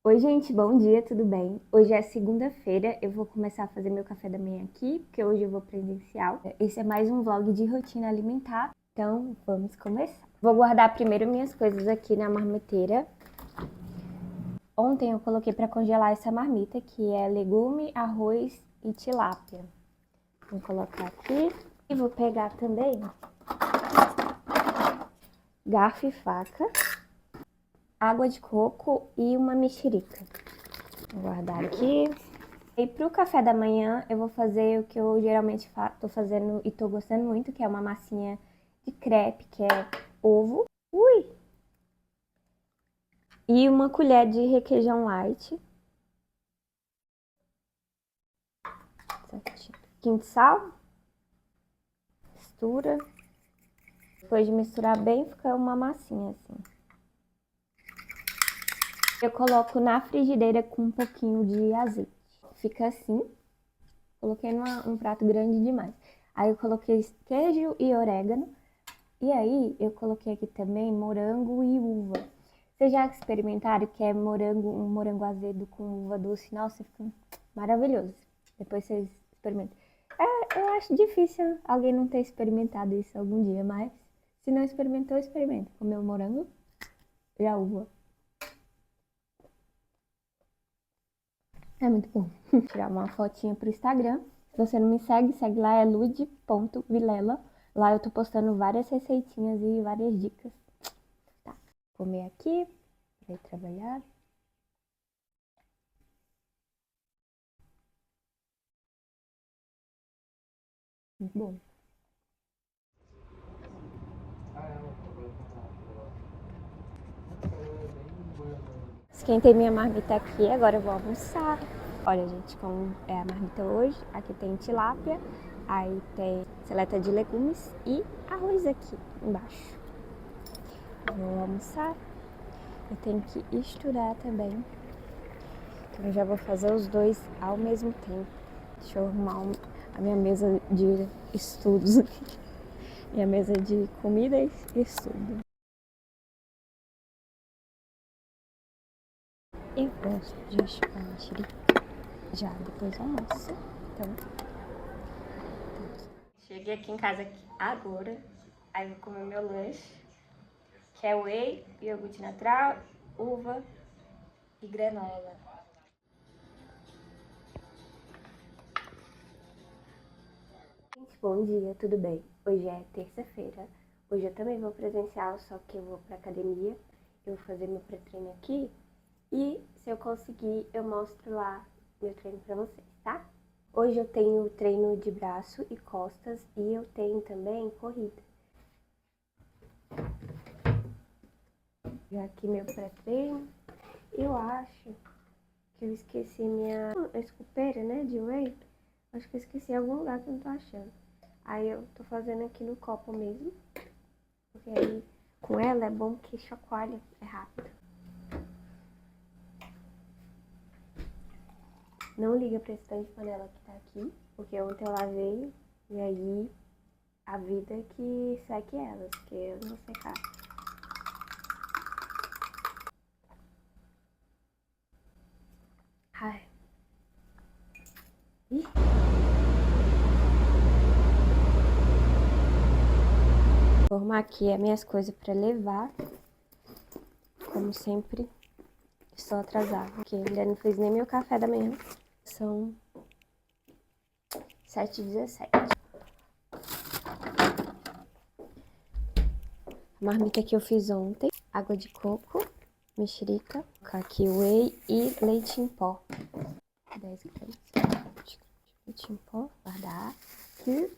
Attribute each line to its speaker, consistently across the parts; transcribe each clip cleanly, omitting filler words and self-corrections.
Speaker 1: Oi, gente, bom dia, tudo bem? Hoje é segunda-feira, eu vou começar a fazer meu café da manhã aqui, porque hoje eu vou presencial. Esse é mais um vlog de rotina alimentar, então vamos começar. Vou guardar primeiro minhas coisas aqui na marmiteira. Ontem eu coloquei para congelar essa marmita, que é legume, arroz e tilápia. Vou colocar aqui e vou pegar também garfo e faca, água de coco e uma mexerica. Vou guardar aqui. E pro café da manhã eu vou fazer o que eu geralmente tô fazendo e tô gostando muito, que é uma massinha de crepe, que é ovo. E uma colher de requeijão light. Certinho. Um pouquinho de sal. Mistura. Depois de misturar bem, fica uma massinha assim. Eu coloco na frigideira com um pouquinho de azeite. Fica assim. Coloquei num prato grande demais. Aí eu coloquei queijo e orégano. E aí eu coloquei aqui também morango e uva. Vocês já experimentaram que é um morango azedo com uva doce? Nossa, fica maravilhoso. Depois vocês experimentem. Eu acho difícil alguém não ter experimentado isso algum dia, mas se não experimentou, experimenta. Comeu morango e a uva. É muito bom. Vou tirar uma fotinha pro Instagram. Se você não me segue, segue lá, é lude.vilela. Lá eu tô postando várias receitinhas e várias dicas. Tá, vou comer aqui, pra ir trabalhar. Muito bom. Esquentei minha marmita aqui, agora eu vou almoçar. Olha, gente, como é a marmita hoje. Aqui tem tilápia, aí tem seleta de legumes e arroz aqui embaixo. Vou almoçar. Eu tenho que misturar também. Então eu já vou fazer os dois ao mesmo tempo. Deixa eu arrumar a minha mesa de estudos aqui. Minha mesa de comida e estudo. Eu gosto de chupar mexerica já depois do almoço. Então, cheguei aqui em casa agora. Aí vou comer meu lanche, que é whey, iogurte natural, uva e granola. Gente, bom dia, tudo bem? Hoje é terça-feira. Hoje eu também vou presencial, só que eu vou pra academia. Eu vou fazer meu pré-treino aqui. E se eu conseguir, eu mostro lá meu treino pra vocês, tá? Hoje eu tenho treino de braço e costas e eu tenho também corrida. Já aqui meu pré-treino. Eu acho que eu esqueci minha escopeira, né, de whey. Acho que eu esqueci em algum lugar que eu não tô achando. Aí eu tô fazendo aqui no copo mesmo. Porque aí com ela é bom que chacoalha, é rápido. Não liga pra esse tanto de panela que tá aqui, porque ontem eu lavei e aí a vida é que seque elas, porque eu não vou secar. Ai. Ih. Vou arrumar aqui as minhas coisas pra levar. Como sempre, estou atrasada, porque ainda não fiz nem meu café da manhã. São 7h17. A marmita que eu fiz ontem, água de coco, mexerica, aqui whey e leite em pó. 10 gramas de leite em pó, guardar aqui.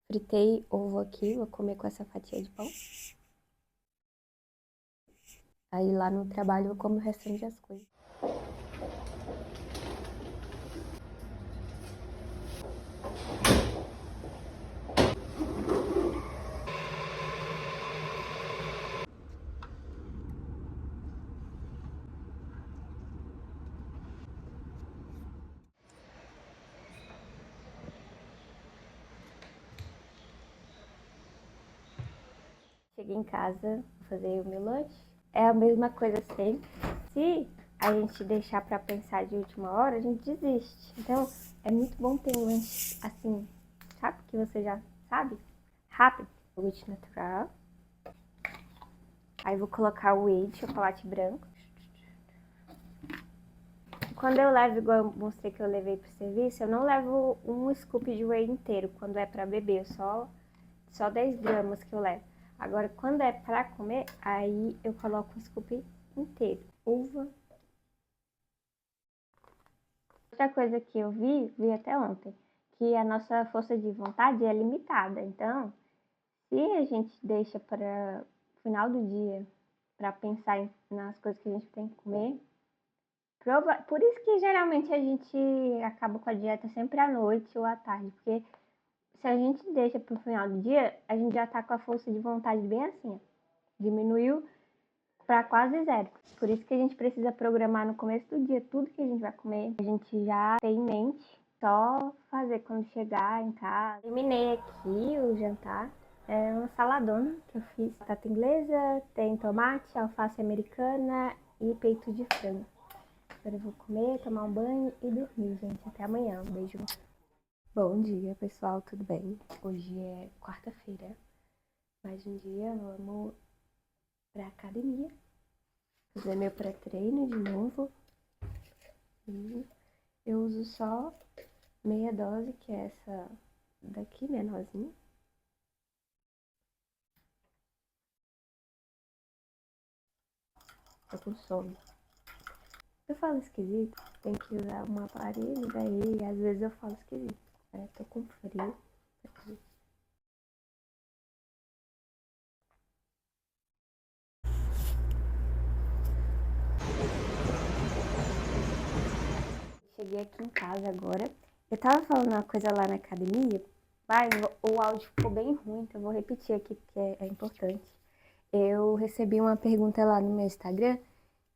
Speaker 1: Fritei ovo aqui, vou comer com essa fatia de pão. Aí lá no trabalho eu como o restante das coisas. Cheguei em casa, fazer o meu lanche. É a mesma coisa sempre. Se a gente deixar pra pensar de última hora, a gente desiste. Então, é muito bom ter um lanche assim, sabe? Que você já sabe. Rápido. Iogurte natural. Aí vou colocar o whey de chocolate branco. Quando eu levo, igual eu mostrei que eu levei pro serviço, eu não levo um scoop de whey inteiro quando é pra beber, só 10 gramas que eu levo. Agora, quando é pra comer, aí eu coloco um scoop inteiro. Uva. Outra coisa que eu vi até ontem, que a nossa força de vontade é limitada. Então, se a gente deixa para o final do dia para pensar nas coisas que a gente tem que comer, por isso que geralmente a gente acaba com a dieta sempre à noite ou à tarde, porque se a gente deixa para o final do dia, a gente já tá com a força de vontade bem assim, ó. Diminuiu para quase zero. Por isso que a gente precisa programar no começo do dia tudo que a gente vai comer. A gente já tem em mente, só fazer quando chegar em casa. Terminei aqui o jantar. É uma saladona que eu fiz. Batata inglesa, tem tomate, alface americana e peito de frango. Agora eu vou comer, tomar um banho e dormir, gente. Até amanhã. Um beijo. Bom dia, pessoal. Tudo bem? Hoje é quarta-feira. Mais um dia, vamos pra academia. Fazer meu pré-treino de novo. E eu uso só meia dose, que é essa daqui, menorzinha. Tô com sono. Eu falo esquisito, tem que usar um aparelho, daí às vezes eu falo esquisito. Tô com frio. Cheguei aqui em casa agora. Eu tava falando uma coisa lá na academia, mas o áudio ficou bem ruim, então eu vou repetir aqui porque é importante. Eu recebi uma pergunta lá no meu Instagram,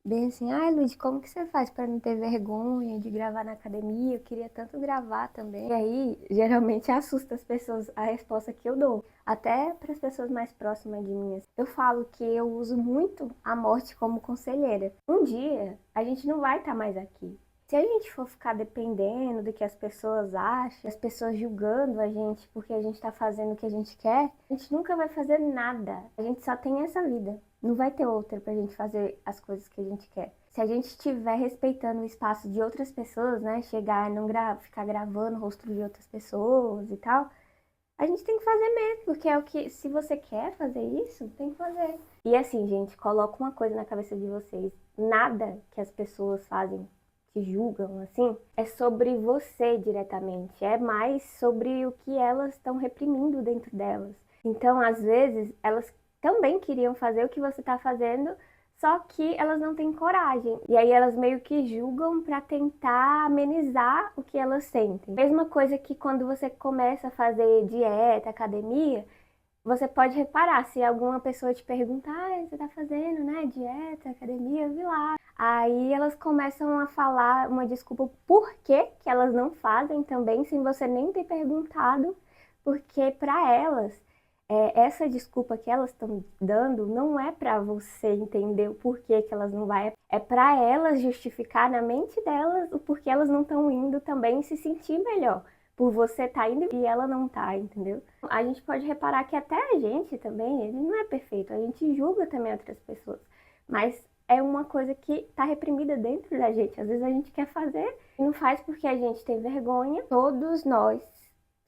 Speaker 1: bem assim, ai Luiz, como que você faz para não ter vergonha de gravar na academia? Eu queria tanto gravar também. E aí, geralmente assusta as pessoas a resposta que eu dou, até para as pessoas mais próximas de mim. Eu falo que eu uso muito a morte como conselheira. Um dia a gente não vai estar mais aqui. Se a gente for ficar dependendo do que as pessoas acham, as pessoas julgando a gente porque a gente está fazendo o que a gente quer, a gente nunca vai fazer nada. A gente só tem essa vida. Não vai ter outra pra gente fazer as coisas que a gente quer. Se a gente estiver respeitando o espaço de outras pessoas, né? Chegar e não ficar gravando o rosto de outras pessoas e tal, a gente tem que fazer mesmo, porque é o que, se você quer fazer isso, tem que fazer. E assim, gente, coloca uma coisa na cabeça de vocês. Nada que as pessoas fazem, que julgam, assim, é sobre você diretamente. É mais sobre o que elas estão reprimindo dentro delas. Então, às vezes, elas também queriam fazer o que você está fazendo, só que elas não têm coragem. E aí elas meio que julgam para tentar amenizar o que elas sentem. Mesma coisa que quando você começa a fazer dieta, academia, você pode reparar, se alguma pessoa te perguntar, ah, você tá fazendo, né, dieta, academia, eu vi lá. Aí elas começam a falar uma desculpa por que elas não fazem também, sem você nem ter perguntado, porque para elas, essa desculpa que elas estão dando não é para você entender o porquê que elas não vai, é para elas justificar na mente delas o porquê elas não estão indo também se sentir melhor por você tá indo e ela não tá, entendeu? A gente pode reparar que até a gente também, ele não é perfeito, a gente julga também outras pessoas, mas é uma coisa que tá reprimida dentro da gente. Às vezes a gente quer fazer e não faz porque a gente tem vergonha. Todos nós,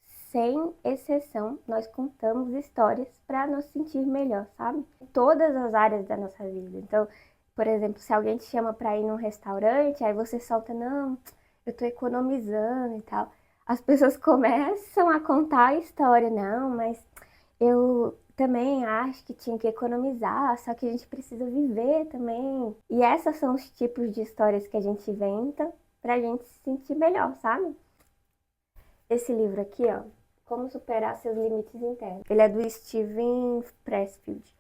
Speaker 1: sem exceção, nós contamos histórias para nos sentir melhor, sabe? Em todas as áreas da nossa vida. Então, por exemplo, se alguém te chama para ir num restaurante, aí você solta, não, eu tô economizando e tal. As pessoas começam a contar a história, não, mas eu também acho que tinha que economizar, só que a gente precisa viver também. E esses são os tipos de histórias que a gente inventa pra gente se sentir melhor, sabe? Esse livro aqui, ó, Como Superar Seus Limites Internos. Ele é do Steven Pressfield.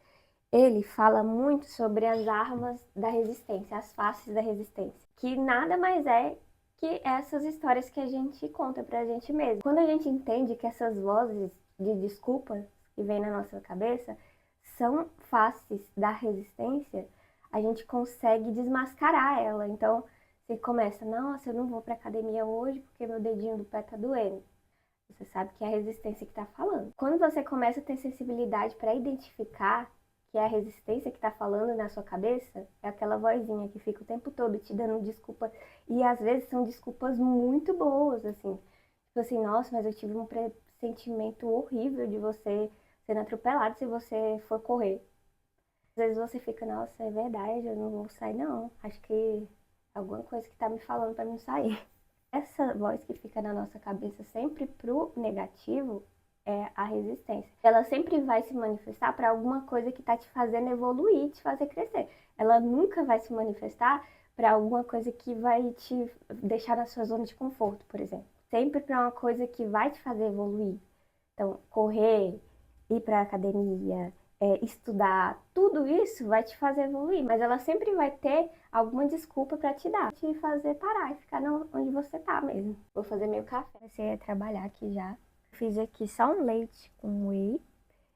Speaker 1: Ele fala muito sobre as armas da resistência, as faces da resistência, que nada mais é que essas histórias que a gente conta pra gente mesmo. Quando a gente entende que essas vozes de desculpas que vêm na nossa cabeça são faces da resistência, a gente consegue desmascarar ela. Então, você começa, nossa, eu não vou pra academia hoje porque meu dedinho do pé tá doendo. Você sabe que é a resistência que tá falando. Quando você começa a ter sensibilidade para identificar que é a resistência que tá falando na sua cabeça, é aquela vozinha que fica o tempo todo te dando desculpa. E às vezes são desculpas muito boas, assim. Tipo assim, nossa, mas eu tive um pressentimento horrível de você sendo atropelado se você for correr. Às vezes você fica, nossa, é verdade, eu não vou sair não. Acho que é alguma coisa que tá me falando para não sair. Essa voz que fica na nossa cabeça sempre pro negativo é a resistência. Ela sempre vai se manifestar para alguma coisa que tá te fazendo evoluir, te fazer crescer. Ela nunca vai se manifestar para alguma coisa que vai te deixar na sua zona de conforto, por exemplo. Sempre para uma coisa que vai te fazer evoluir. Então, correr, ir para academia, estudar, tudo isso vai te fazer evoluir, mas ela sempre vai ter alguma desculpa para te dar, te fazer parar e ficar onde você tá mesmo. Vou fazer meu café, comecei a trabalhar aqui já. Fiz aqui só um leite com whey.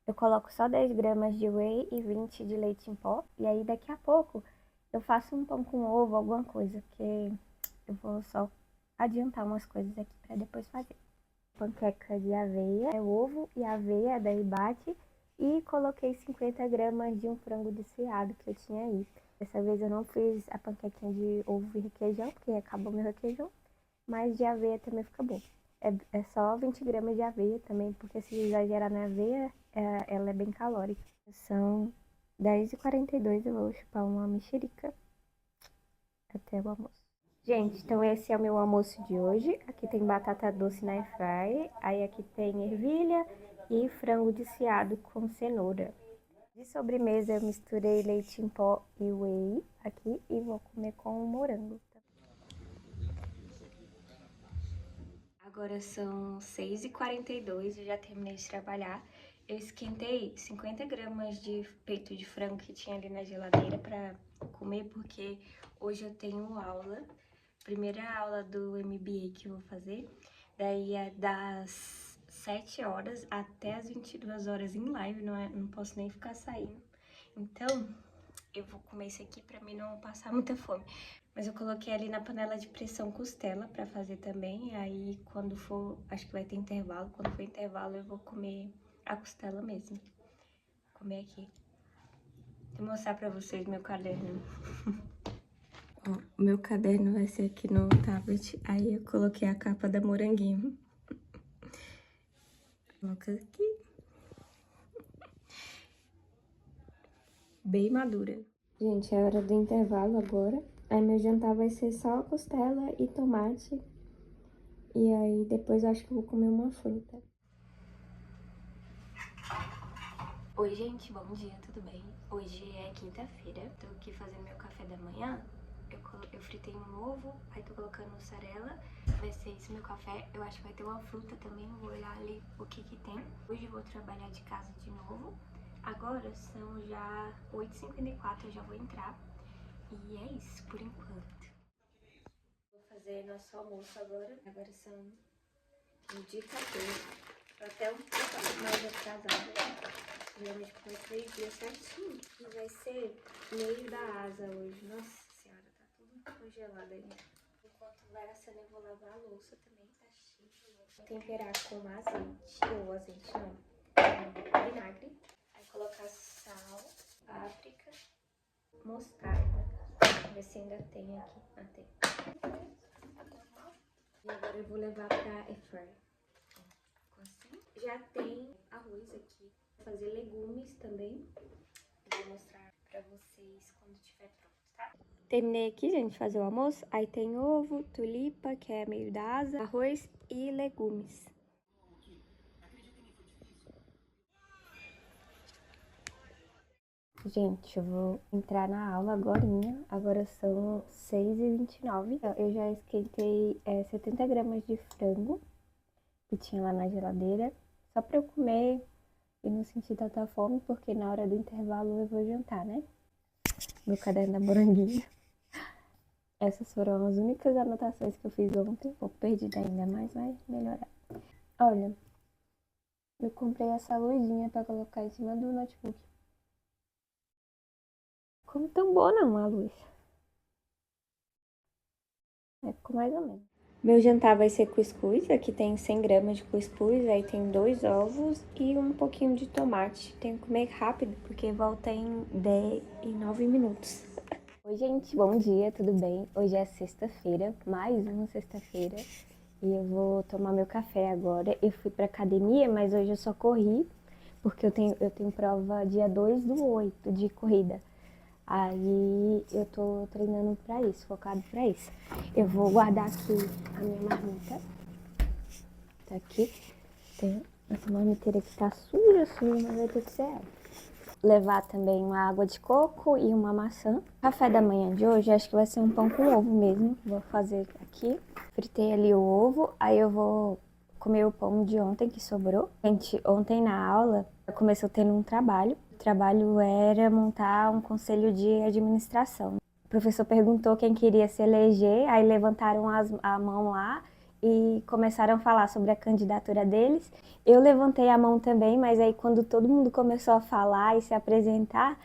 Speaker 1: Eu coloco só 10 gramas de whey e 20 de leite em pó. E aí daqui a pouco eu faço um pão com ovo, alguma coisa, porque eu vou só adiantar umas coisas aqui para depois fazer. Panqueca de aveia, ovo e aveia, daí bate. E coloquei 50 gramas de um frango desfiado que eu tinha aí. Dessa vez eu não fiz a panquequinha de ovo e requeijão, porque acabou meu requeijão. Mas de aveia também fica bom. É só 20 gramas de aveia também, porque se exagerar na aveia, ela é bem calórica. São 10h42, eu vou chupar uma mexerica até o almoço. Gente, então esse é o meu almoço de hoje. Aqui tem batata doce na airfryer, aí aqui tem ervilha e frango desfiado com cenoura. De sobremesa eu misturei leite em pó e whey aqui e vou comer com morango. Agora são 6h42, eu já terminei de trabalhar. Eu esquentei 50 gramas de peito de frango que tinha ali na geladeira pra comer, porque hoje eu tenho aula. Primeira aula do MBA que eu vou fazer. Daí é das 7 horas até as 22 horas em live, não posso nem ficar saindo. Então, eu vou comer isso aqui pra mim não passar muita fome. Mas eu coloquei ali na panela de pressão costela pra fazer também. E aí, quando for, acho que vai ter intervalo. Quando for intervalo, eu vou comer a costela mesmo. Vou comer aqui. Vou mostrar pra vocês meu caderno. Ó, o meu caderno vai ser aqui no tablet. Aí eu coloquei a capa da moranguinho. Coloca aqui. Bem madura. Gente, é hora do intervalo agora. Aí meu jantar vai ser só costela e tomate. E aí depois eu acho que eu vou comer uma fruta. Oi, gente, bom dia, tudo bem? Hoje é quinta-feira. Tô aqui fazendo meu café da manhã. Eu fritei um ovo, aí tô colocando mussarela. Vai ser isso meu café. Eu acho que vai ter uma fruta também, vou olhar ali o que que tem. Hoje eu vou trabalhar de casa de novo. Agora são já 8h54, eu já vou entrar. E é isso, por enquanto. Vou fazer nosso almoço agora. Agora são 1h14. Tô até um pouco mais atrasada. Geralmente como 3 dias certinho. E vai ser meio da asa hoje. Nossa senhora, tá tudo congelado ainda. Enquanto vai assando, eu vou lavar a louça também, tá cheio de louça. Vou temperar com azeite, ou azeite não, com vinagre. Aí colocar sal, páprica, mostarda. Ver se ainda tem aqui. Ah, tem. E agora eu vou levar pra airfryer. Assim. Já tem arroz aqui. Vou fazer legumes também. Vou mostrar pra vocês quando estiver pronto, tá? Terminei aqui, gente, de fazer o almoço. Aí tem ovo, tulipa, que é meio da asa, arroz e legumes. Gente, eu vou entrar na aula agorinha. Agora são 6h29. Eu já esquentei 70 gramas de frango que tinha lá na geladeira. Só pra eu comer e não sentir tanta fome, porque na hora do intervalo eu vou jantar, né? Meu caderno da moranguinho. Essas foram as únicas anotações que eu fiz ontem. Um pouco perdida ainda, mas vai melhorar. Olha, eu comprei essa luzinha pra colocar em cima do notebook. ficou tão boa não a luz. Ficou mais ou menos. Meu jantar vai ser cuscuz, aqui tem 100 gramas de cuscuz, aí tem 2 ovos e um pouquinho de tomate. Tenho que comer rápido, porque volta em 9 minutos. Oi gente, bom dia, tudo bem? Hoje é sexta-feira, mais uma sexta-feira, e eu vou tomar meu café agora. Eu fui pra academia, mas hoje eu só corri, porque eu tenho prova dia 2/8 de corrida. Aí eu tô treinando pra isso, focado pra isso. Eu vou guardar aqui a minha marmita. Tá aqui. Tem essa marmiteira que tá suja, mas vai ter que ser ela. Levar também uma água de coco e uma maçã. Café da manhã de hoje, acho que vai ser um pão com ovo mesmo. Vou fazer aqui. Fritei ali o ovo, aí eu vou comer o pão de ontem que sobrou. Gente, ontem na aula eu comecei tendo um trabalho. O trabalho era montar um conselho de administração. O professor perguntou quem queria se eleger, aí levantaram a mão lá e começaram a falar sobre a candidatura deles. Eu levantei a mão também, mas aí quando todo mundo começou a falar e se apresentar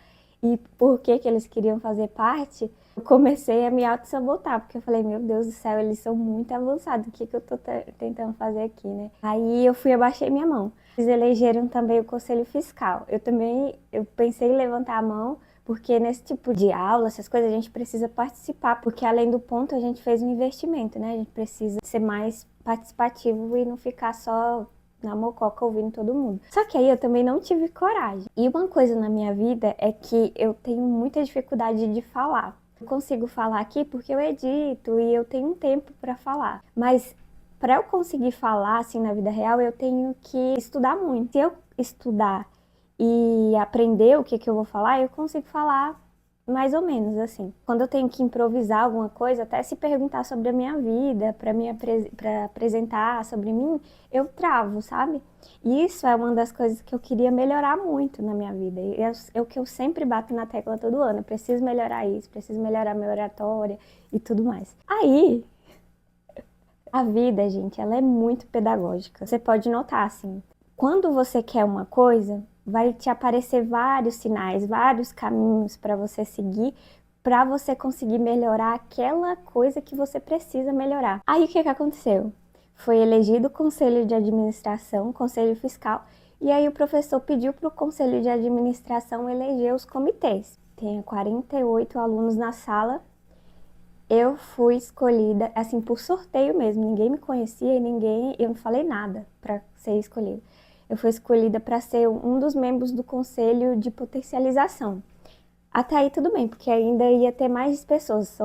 Speaker 1: e por que eles queriam fazer parte, eu comecei a me auto-sabotar, porque eu falei, meu Deus do céu, eles são muito avançados, o que eu tô tentando fazer aqui, né? Aí eu abaixei minha mão. Eles elegeram também o Conselho Fiscal. Eu pensei em levantar a mão, porque nesse tipo de aula, essas coisas, a gente precisa participar, porque além do ponto, a gente fez um investimento, né? A gente precisa ser mais participativo e não ficar só na mococa ouvindo todo mundo. Só que aí eu também não tive coragem. E uma coisa na minha vida é que eu tenho muita dificuldade de falar. Eu consigo falar aqui porque eu edito e eu tenho um tempo para falar. Mas para eu conseguir falar assim na vida real, eu tenho que estudar muito. Se eu estudar e aprender o que eu vou falar, eu consigo falar mais ou menos assim. Quando eu tenho que improvisar alguma coisa, até se perguntar sobre a minha vida, para apresentar sobre mim, eu travo, sabe? E isso é uma das coisas que eu queria melhorar muito na minha vida. É o que eu sempre bato na tecla todo ano. Eu preciso melhorar isso, preciso melhorar minha oratória e tudo mais. Aí, a vida, gente, ela é muito pedagógica. Você pode notar, assim, quando você quer uma coisa, vai te aparecer vários sinais, vários caminhos para você seguir, para você conseguir melhorar aquela coisa que você precisa melhorar. Aí o que aconteceu? Foi elegido o conselho de administração, conselho fiscal, e aí o professor pediu para o conselho de administração eleger os comitês. Tem 48 alunos na sala. Eu fui escolhida, assim, por sorteio mesmo. Ninguém me conhecia e eu não falei nada para ser escolhida. Eu fui escolhida para ser um dos membros do conselho de potencialização. Até aí tudo bem, porque ainda ia ter mais pessoas.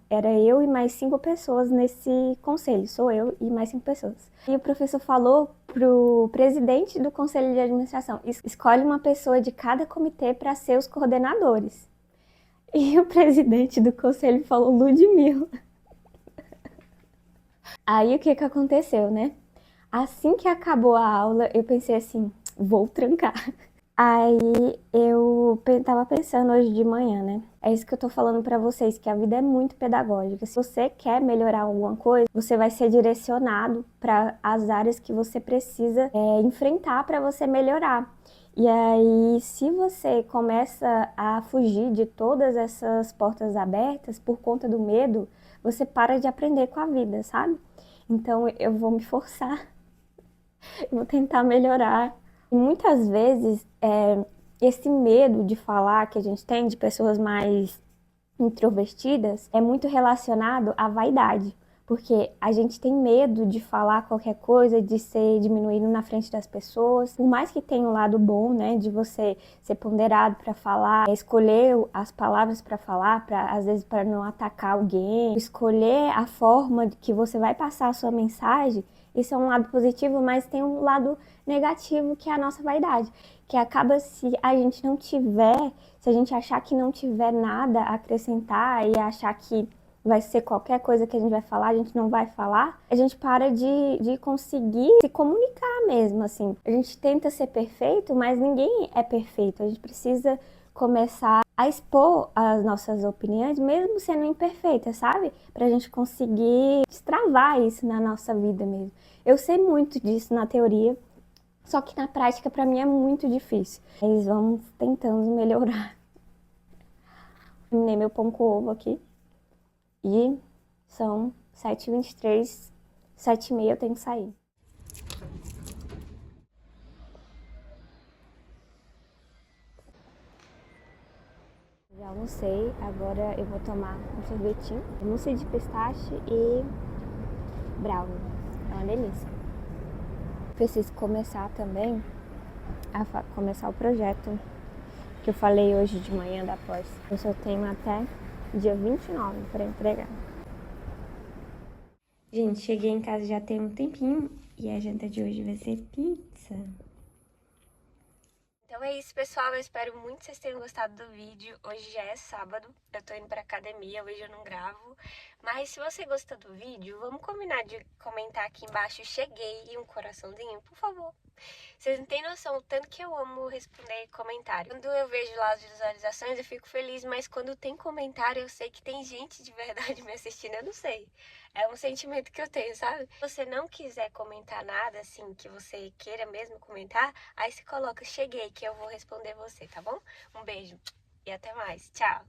Speaker 1: Era eu e mais 5 pessoas nesse conselho. Sou eu e mais 5 pessoas. E o professor falou pro presidente do conselho de administração: escolhe uma pessoa de cada comitê para ser os coordenadores. E o presidente do conselho falou Ludmilla. Aí o que aconteceu, né? Assim que acabou a aula, eu pensei assim, vou trancar. Aí eu tava pensando hoje de manhã, né? É isso que eu tô falando pra vocês, que a vida é muito pedagógica. Se você quer melhorar alguma coisa, você vai ser direcionado para as áreas que você precisa enfrentar para você melhorar. E aí, se você começa a fugir de todas essas portas abertas por conta do medo, você para de aprender com a vida, sabe? Então eu vou me forçar, eu vou tentar melhorar. E muitas vezes, esse medo de falar que a gente tem de pessoas mais introvertidas é muito relacionado à vaidade. Porque a gente tem medo de falar qualquer coisa, de ser diminuído na frente das pessoas. Por mais que tenha um lado bom, né, de você ser ponderado para falar, escolher as palavras para falar, às vezes para não atacar alguém, escolher a forma que você vai passar a sua mensagem, isso é um lado positivo, mas tem um lado negativo que é a nossa vaidade. Que acaba se a gente não tiver, se a gente achar que não tiver nada a acrescentar e achar que vai ser qualquer coisa que a gente vai falar, a gente não vai falar, a gente para de conseguir se comunicar mesmo, assim. A gente tenta ser perfeito, mas ninguém é perfeito. A gente precisa começar a expor as nossas opiniões, mesmo sendo imperfeitas, sabe? Pra gente conseguir destravar isso na nossa vida mesmo. Eu sei muito disso na teoria, só que na prática pra mim é muito difícil. Mas vamos tentando melhorar. Terminei meu pão com ovo aqui. E são 7h23, 7h30 eu tenho que sair. Já almocei, agora eu vou tomar um sorvetinho. Mousse de pistache e brownie. É uma delícia. Preciso começar também a começar o projeto que eu falei hoje de manhã da pós. Eu só tenho até dia 29 para entregar. Gente, cheguei em casa já tem um tempinho e a janta de hoje vai ser pizza. Então é isso, pessoal. Eu espero muito que vocês tenham gostado do vídeo. Hoje já é sábado, eu tô indo pra academia, hoje eu não gravo. Mas se você gostou do vídeo, vamos combinar de comentar aqui embaixo cheguei e um coraçãozinho, por favor. Vocês não têm noção o tanto que eu amo responder comentário. Quando eu vejo lá as visualizações, eu fico feliz, mas quando tem comentário, eu sei que tem gente de verdade me assistindo, eu não sei. É um sentimento que eu tenho, sabe? Se você não quiser comentar nada, assim, que você queira mesmo comentar, aí você coloca cheguei, que eu vou responder você, tá bom? Um beijo e até mais. Tchau!